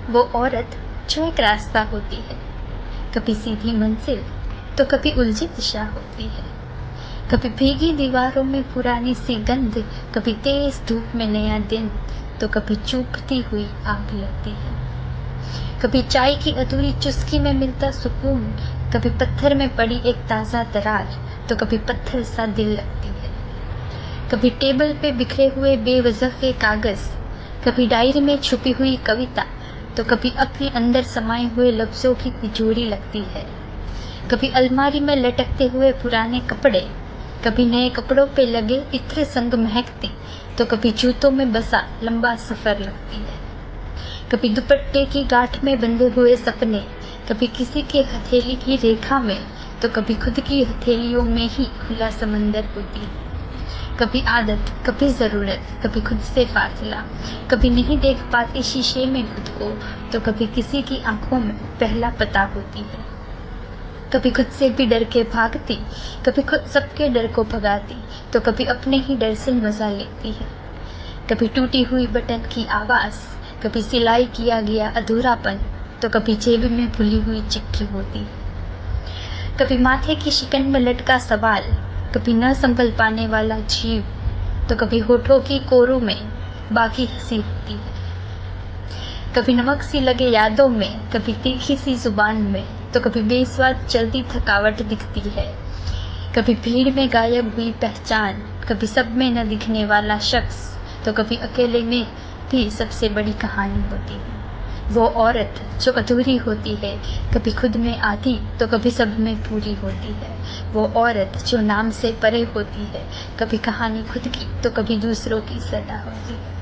वो औरत जो एक रास्ता होती है, कभी सीधी मंजिल तो कभी उलझी दिशा होती है, कभी भीगी दीवारों में पुरानी सी गंध, कभी तेज धूप में नया दिन तो कभी चुभती हुई आग लगती है। कभी चाय की अधूरी चुस्की में मिलता सुकून, कभी पत्थर में पड़ी एक ताज़ा दरार तो कभी पत्थर सा दिल लगती है। कभी टेबल पे बिखरे हुए बेवजह के कागज़, कभी डायरी में छुपी हुई कविता तो कभी अपने अंदर समाये हुए लफ्ज़ों की तिजोरी लगती है। कभी अलमारी में लटकते हुए पुराने कपड़े, कभी नए कपड़ों पे लगे इत्र संग महकते तो कभी जूतों में बसा लंबा सफ़र लगती है। कभी दुपट्टे की गांठ में बंधे हुए सपने, कभी किसी के हथेली की रेखा में तो कभी खुद की हथेलियों में ही खुला समंदर होती है। कभी आदत, कभी ज़रूरत, कभी खुद से फासला, कभी नहीं देख पाती शीशे में खुद को तो कभी किसी की आंखों में पहला पता होती है। कभी खुद से भी डर के भागती, कभी खुद सबके डर को भगाती तो कभी अपने ही डर से मज़ा लेती है। कभी टूटी हुई बटन की आवाज़, कभी सिलाई किया गया अधूरापन तो कभी जेब में भुली हुई चिट्ठी होती है। कभी माथे की शिकन में लटका सवाल, कभी न संभल पाने वाला जीव तो कभी होठों की कोरों में बाकी हंसी होती है। कभी नमक सी लगे यादों में, कभी तीखी सी जुबान में तो कभी बेस्वाद चलती थकावट दिखती है। कभी भीड़ में गायब हुई पहचान, कभी सब में न दिखने वाला शख्स तो कभी अकेले में भी सबसे बड़ी कहानी होती है। वो औरत जो अधूरी होती है, कभी खुद में आधी तो कभी सब में पूरी होती है। वो औरत जो नाम से परे होती है, कभी कहानी खुद की तो कभी दूसरों की सदा होती है।